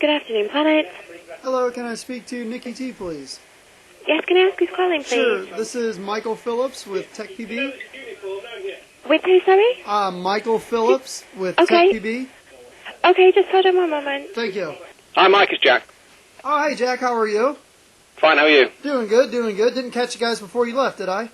Good afternoon, Planet. Hello, can I speak to Nikki T, please? Yes, can I ask who's calling, please? Sure, this is Michael Phillips with TechPB. With who, sorry? Michael Phillips with Okay. TechPB. Okay, just hold on one moment. Thank you. Hi, Mike, it's Jack. Oh, hey, Jack, how are you? Fine, how are you? Doing good, doing good. Didn't catch you guys before you left, did I?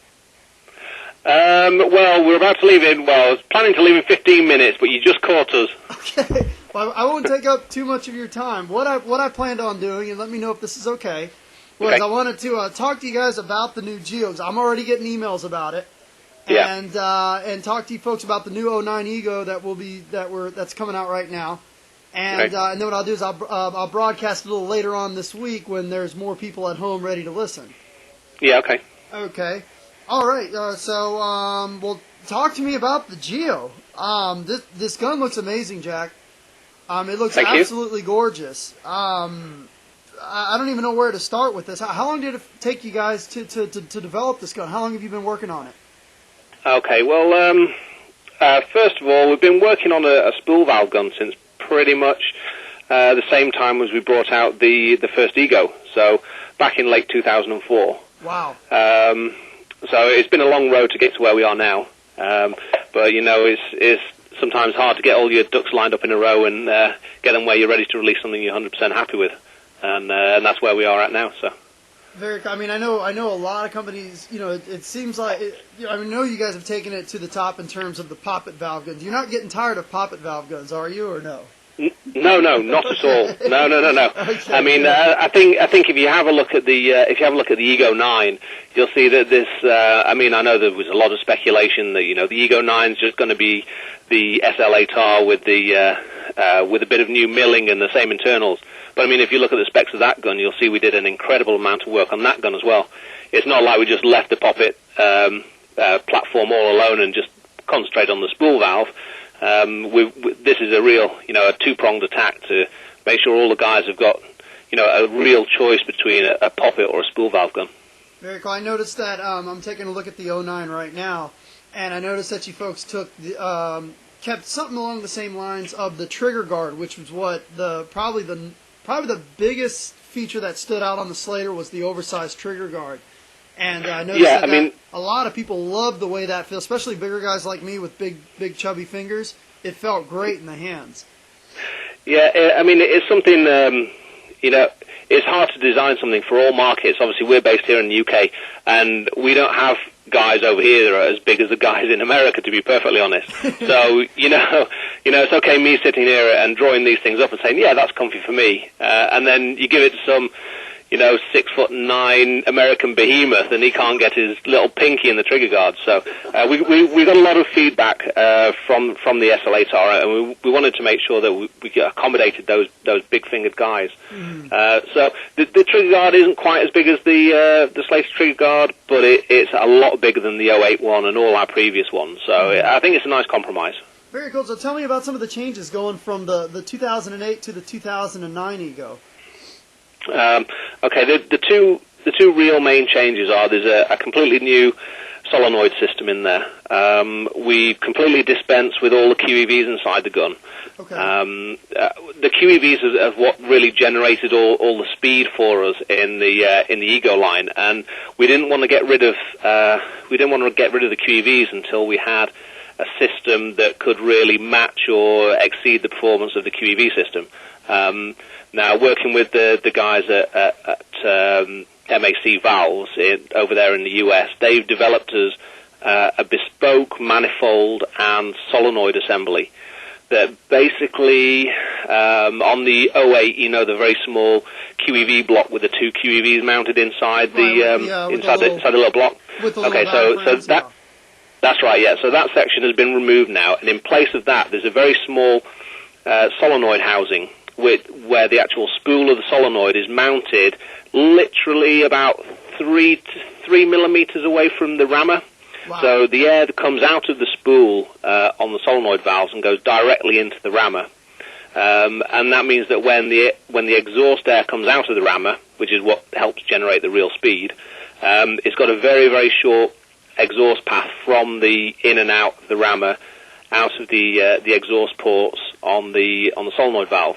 Well, we're about to leave I was planning to leave in 15 minutes, but you just caught us. Okay, well, I won't take up too much of your time. What I planned on doing, and let me know if this is okay, was Okay. I wanted to talk to you guys about the new Geos. I'm already getting emails about it. Yeah. And talk to you folks about the new 09 Ego that's coming out right now. And Okay. and then what I'll do is I'll broadcast a little later on this week when there's more people at home ready to listen. Yeah, okay. Okay. All right. Well, talk to me about the Geo. This gun looks amazing, Jack. It looks Thank you. absolutely gorgeous. I don't even know where to start with this. How long did it take you guys to develop this gun? How long have you been working on it? Okay, well, first of all, we've been working on a spool valve gun since pretty much the same time as we brought out the first Ego, so back in late 2004. Wow. So it's been a long road to get to where we are now, but you know, it's sometimes hard to get all your ducks lined up in a row and get them where you're ready to release something you're 100% happy with, and that's where we are at now. So. I mean, I know a lot of companies, you know, it seems like, I know you guys have taken it to the top in terms of the poppet valve guns. You're not getting tired of poppet valve guns, are you, or no? No, not at all. No. Okay, I mean, I think if you have a look at the Ego 9, you'll see that this. I mean, I know there was a lot of speculation that the Ego 9 is just going to be the SLA tar with a bit of new milling and the same internals. But I mean, if you look at the specs of that gun, you'll see we did an incredible amount of work on that gun as well. It's not like we just left the poppet platform all alone and just concentrate on the spool valve. This is a real, a two-pronged attack to make sure all the guys have got, a real choice between a poppet or a spool valve gun. Very cool. I noticed that I'm taking a look at the 09 right now, and I noticed that you folks took kept something along the same lines of the trigger guard, which was what probably the biggest feature that stood out on the Slater was the oversized trigger guard. And I noticed that a lot of people love the way that feels, especially bigger guys like me with big chubby fingers. It felt great in the hands. Yeah, I mean, it's something, it's hard to design something for all markets. Obviously, we're based here in the UK, and we don't have guys over here that are as big as the guys in America, to be perfectly honest. So, it's okay me sitting here and drawing these things up and saying, yeah, that's comfy for me. And then you give it to some 6'9" American behemoth, and he can't get his little pinky in the trigger guard. So we got a lot of feedback from the SLA tar, and we wanted to make sure that we accommodated those big-fingered guys. So the trigger guard isn't quite as big as the Slater trigger guard, but it's a lot bigger than the 08 one and all our previous ones. So I think it's a nice compromise. Very cool. So tell me about some of the changes going from the 2008 to the 2009 Ego. Okay, the two real main changes are there's a completely new solenoid system in there. We completely dispense with all the QEVs inside the gun. Okay. The QEVs is what really generated all the speed for us in the Ego line, and we didn't want to get rid of the QEVs until we had a system that could really match or exceed the performance of the QEV system. Now, working with the guys at MAC Valves over there in the US, they've developed us a bespoke manifold and solenoid assembly that basically, on the 08, the very small QEV block with the two QEVs mounted inside inside the little block. That's right, yeah. So that section has been removed now, and in place of that, there's a very small solenoid housing where the actual spool of the solenoid is mounted literally about 3 millimeters away from the rammer. Wow. So the air that comes out of the spool on the solenoid valves and goes directly into the rammer. And that means that when the exhaust air comes out of the rammer, which is what helps generate the real speed, it's got a very, very short exhaust path from the in and out of the rammer out of the exhaust ports on the solenoid valve.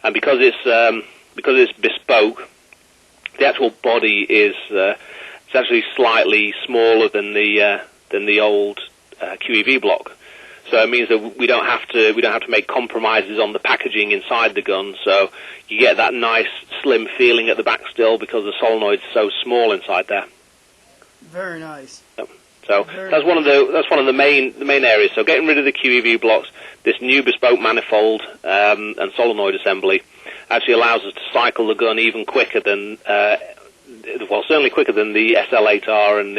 and because it's bespoke, the actual body is it's actually slightly smaller than the old QEV block. So it means that we don't have to make compromises on the packaging inside the gun. So you get that nice slim feeling at the back still because the solenoid's so small inside there. Very nice. Yep. So that's one of the main areas. So getting rid of the QEV blocks, this new bespoke manifold and solenoid assembly actually allows us to cycle the gun even quicker than certainly quicker than the SL8R and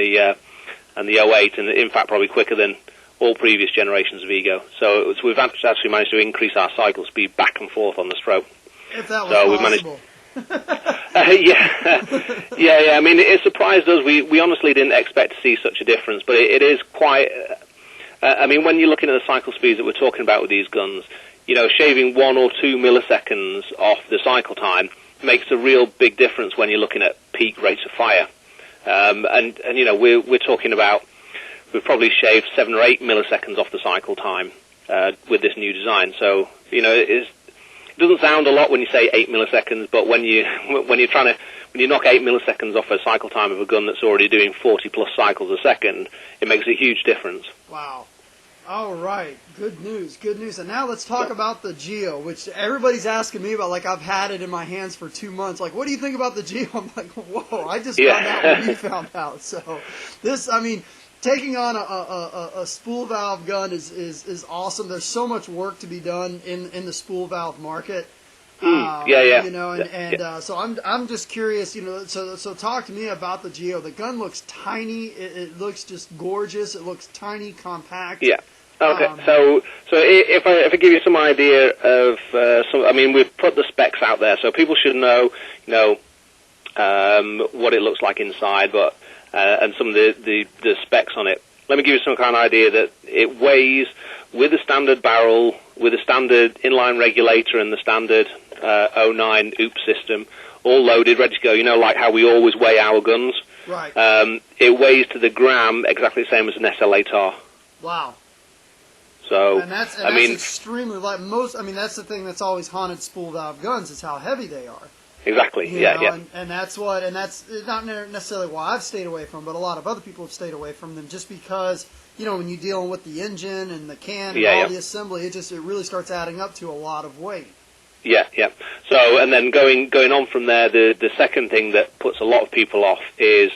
the 08, and in fact probably quicker than all previous generations of Ego. So we've actually managed to increase our cycle speed back and forth on the stroke. If that was possible. Yeah. I mean, it surprised us. We honestly didn't expect to see such a difference, but it is quite. I mean, when you're looking at the cycle speeds that we're talking about with these guns, shaving 1 or 2 milliseconds off the cycle time makes a real big difference when you're looking at peak rates of fire. And we're talking about we've probably shaved 7 or 8 milliseconds off the cycle time with this new design. So it doesn't sound a lot when you say 8 milliseconds, but when you knock 8 milliseconds off a cycle time of a gun that's already doing 40 plus cycles a second, it makes a huge difference. Wow. All right. Good news. And now let's talk about the Geo, which everybody's asking me about. Like, I've had it in my hands for 2 months. Like, what do you think about the Geo? I'm like, whoa, I just found out when you found out. So taking on a spool valve gun is awesome. There's so much work to be done in the spool valve market. So I'm just curious, so talk to me about the Geo. The gun looks tiny. It looks just gorgeous. It looks tiny, compact. Yeah. Okay. So if I give you some idea of we've put the specs out there, so people should know what it looks like inside, but and some of the specs on it. Let me give you some kind of idea that it weighs with the standard barrel, with the standard inline regulator and the standard 09 OOP system, all loaded, ready to go. Like how we always weigh our guns. Right. It weighs to the gram exactly the same as an SL8R. Wow. So that's extremely light. That's the thing that's always haunted spool valve guns is how heavy they are. Exactly. Yeah. And that's not necessarily why I've stayed away from, but a lot of other people have stayed away from them just because when you're dealing with the engine and the can and all the assembly, it really starts adding up to a lot of weight. Yeah. So and then going on from there, the second thing that puts a lot of people off is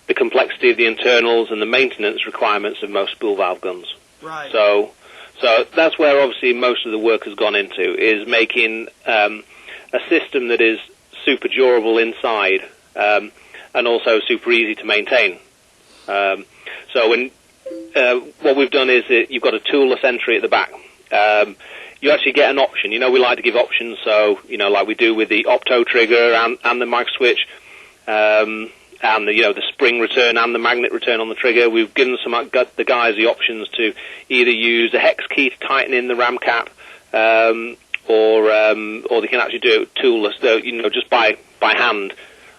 the complexity of the internals and the maintenance requirements of most spool valve guns. Right. So that's where obviously most of the work has gone into, is making a system that is super durable inside and also super easy to maintain. So what we've done is that you've got a toolless entry at the back. You actually get an option. We like to give options, so like we do with the opto trigger and the mag switch, and the spring return and the magnet return on the trigger. We've given the guys the options to either use a hex key to tighten in the ram cap, or they can actually do it toolless, just by hand.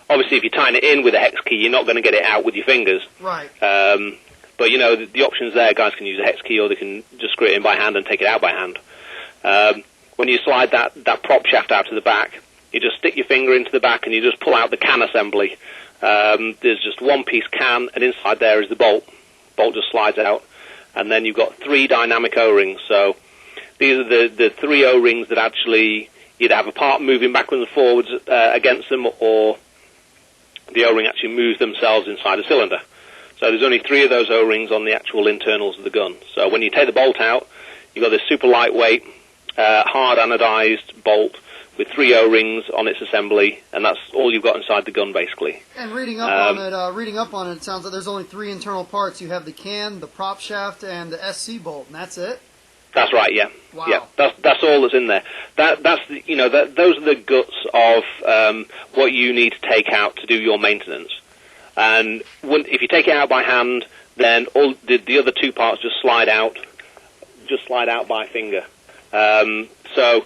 Obviously, if you tighten it in with a hex key, you're not going to get it out with your fingers. Right. But the options there, guys can use a hex key, or they can just screw it in by hand and take it out by hand. When you slide that prop shaft out to the back, you just stick your finger into the back and you just pull out the can assembly. There's just one piece can, and inside there is the bolt. Bolt just slides out, and then you've got 3 dynamic O-rings. So these are the 3 O-rings that actually either have a part moving backwards and forwards against them, or the O-ring actually moves themselves inside a cylinder. So there's only 3 of those O-rings on the actual internals of the gun. So when you take the bolt out, you've got this super lightweight, hard anodized bolt with 3 O-rings on its assembly, and that's all you've got inside the gun, basically. And reading up on it, it sounds like there's only 3 internal parts. You have the can, the prop shaft, and the SC bolt, and that's it? That's right, yeah. Wow. Yeah, that's all that's in there. Those are the guts of what you need to take out to do your maintenance. And if you take it out by hand, then all the other 2 parts just slide out by finger. So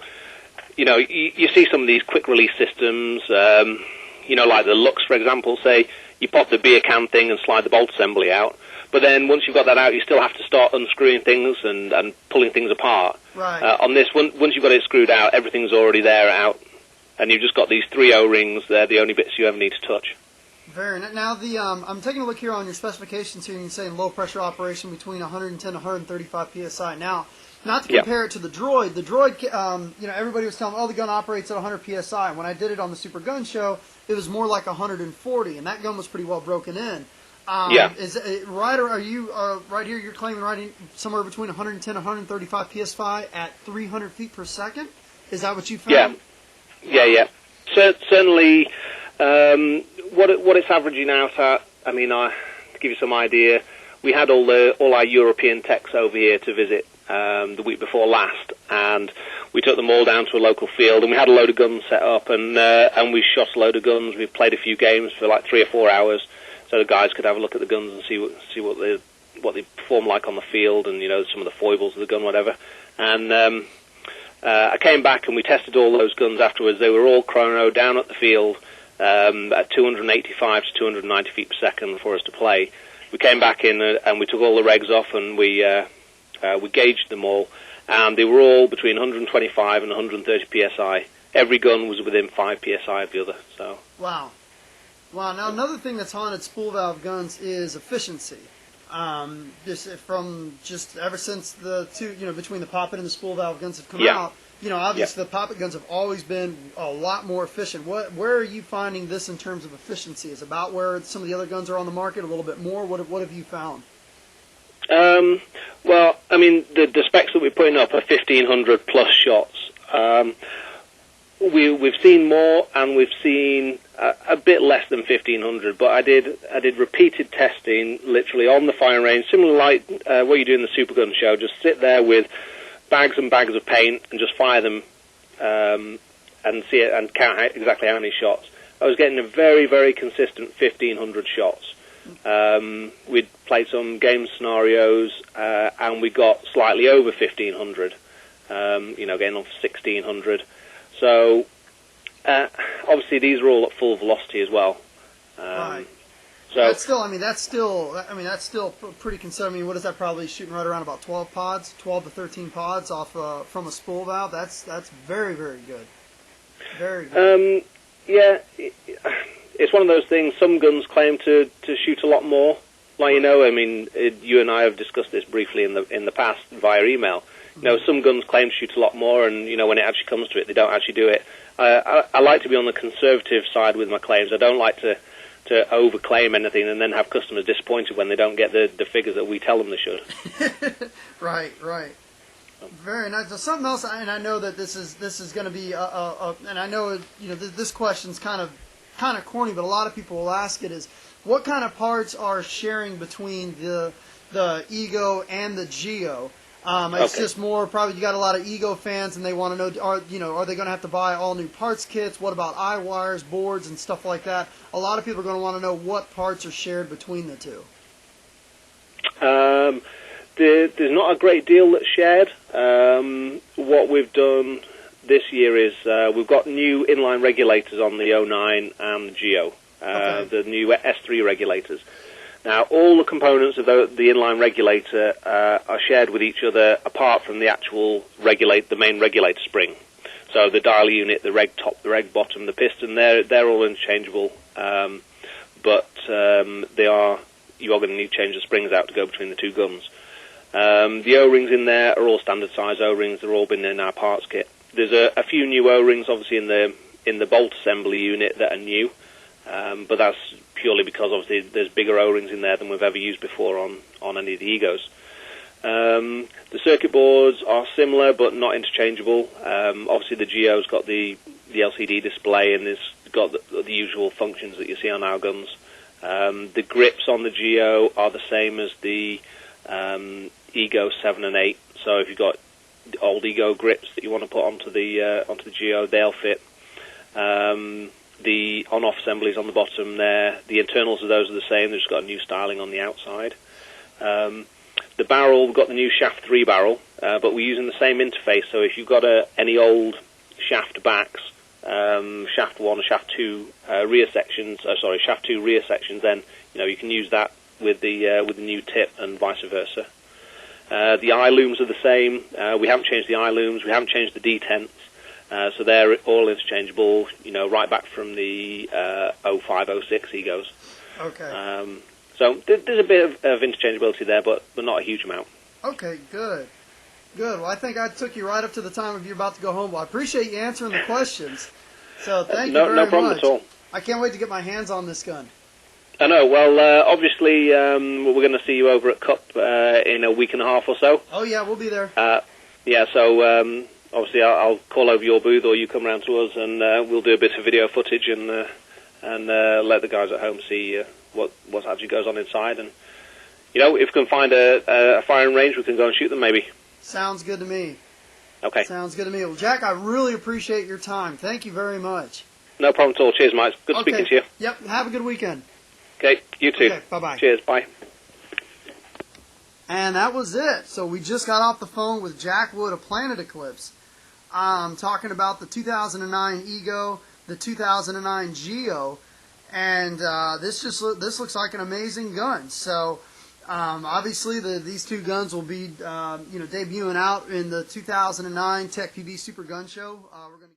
you see some of these quick release systems, like the Lux, for example. Say you pop the beer can thing and slide the bolt assembly out, but then once you've got that out, you still have to start unscrewing things and pulling things apart. Right. On this, once you've got it screwed out, everything's already there out, and you've just got these 3 O-rings. They're the only bits you ever need to touch. Very nice. Now, I'm taking a look here on your specifications here, and you're saying low pressure operation between 110 and 135 psi. Now, not to compare it to the Droid. The Droid, everybody was telling me, the gun operates at 100 psi. When I did it on the Super Gun Show, it was more like 140, and that gun was pretty well broken in. Is it right, or are you right here? You're claiming right somewhere between 110 and 135 psi at 300 feet per second. Is that what you found? Yeah. Certainly. What it's averaging out at, I mean, to give you some idea, we had all our European techs over here to visit the week before last, and we took them all down to a local field, and we had a load of guns set up, and we shot a load of guns. We played a few games for like 3 or 4 hours, so the guys could have a look at the guns and see what they perform like on the field, and some of the foibles of the gun, whatever. And I came back and we tested all those guns afterwards. They were all chrono down at the field. At 285 to 290 feet per second for us to play. We came back in and we took all the regs off, and we gauged them all, and they were all between 125 and 130 psi. Every gun was within 5 psi of the other. So wow. Now another thing that's haunted spool valve guns is efficiency. Just ever since the two, between the poppet and the spool valve guns have come out. Obviously the poppet guns have always been a lot more efficient. Where are you finding this in terms of efficiency? Is it about where some of the other guns are on the market, a little bit more? What have you found? Well, I mean, the specs that we're putting up are 1,500 plus shots. We've seen more, and we've seen a bit less than 1,500. But I did repeated testing, literally on the firing range, similar like what you do in the Super Gun Show. Just sit there with bags and bags of paint and just fire them and see it and count exactly how many shots. I was getting a very, very consistent 1,500 shots. We'd played some game scenarios and we got slightly over 1,500, getting on for 1,600. So obviously these are all at full velocity as well. Right. So that's still pretty considerable. I mean, what is that? Probably shooting right around about 12 to 13 pods off from a spool valve. That's very, very good. Very good. It's one of those things. Some guns claim to shoot a lot more. Like you and I have discussed this briefly in the past via email. Some guns claim to shoot a lot more, and when it actually comes to it, they don't actually do it. I like to be on the conservative side with my claims. I don't like to overclaim anything and then have customers disappointed when they don't get the figures that we tell them they should. Right. Very nice. So something else, and I know that this is going to be and I know this question's kind of corny, but a lot of people will ask it, is what kind of parts are sharing between the Ego and the Geo? It's just more probably you got a lot of Ego fans, and they want to know, are they going to have to buy all new parts kits? What about eye wires, boards, and stuff like that? A lot of people are going to want to know what parts are shared between the two. There's not a great deal that's shared. What we've done this year is we've got new inline regulators on the 09 and the Geo, the new S3 regulators. Now, all the components of the inline regulator are shared with each other, apart from the actual the main regulator spring. So the dial unit, the reg top, the reg bottom, the piston, they're all interchangeable. But you are going to need to change the springs out to go between the two guns. The O-rings in there are all standard size O-rings. They're all been in our parts kit. There's a few new O-rings, obviously, in the bolt assembly unit that are new. But that's purely because obviously there's bigger O-rings in there than we've ever used before on any of the Egos. The circuit boards are similar but not interchangeable. Obviously the Geo's got the LCD display and it's got the usual functions that you see on our guns. The grips on the Geo are the same as the Ego 7 and 8. So if you've got the old Ego grips that you want to put onto the Geo, they'll fit. The on-off assemblies on the bottom there, the internals of those are the same. They've just got a new styling on the outside. The barrel, we've got the new shaft 3 barrel, but we're using the same interface. So if you've got any old shaft backs, shaft 1 or shaft 2 shaft 2 rear sections, then you can use that with the new tip and vice versa. The eye looms are the same. We haven't changed the eye looms. We haven't changed the detents. So they're all interchangeable, right back from the 05, 06 Egos. Okay. So there's a bit of interchangeability there, but not a huge amount. Okay, good. Good. Well, I think I took you right up to the time of you're about to go home. Well, I appreciate you answering the questions. So thank you very much. No problem at all. I can't wait to get my hands on this gun. I know. Well, obviously, we're going to see you over at Cup in a week and a half or so. Oh, yeah, we'll be there. Yeah, so obviously I'll call over your booth or you come round to us and we'll do a bit of video footage and let the guys at home see what actually goes on inside. And, if we can find a firing range, we can go and shoot them maybe. Sounds good to me. Okay. Sounds good to me. Well, Jack, I really appreciate your time. Thank you very much. No problem at all. Cheers, Mike. Good speaking to you. Yep. Have a good weekend. Okay. You too. Okay. Bye-bye. Cheers. Bye. And that was it. So we just got off the phone with Jack Wood of Planet Eclipse, talking about the 2009 Ego, the 2009 Geo, and this looks like an amazing gun. So obviously these two guns will be debuting out in the 2009 Tech PB Super Gun Show. We're going to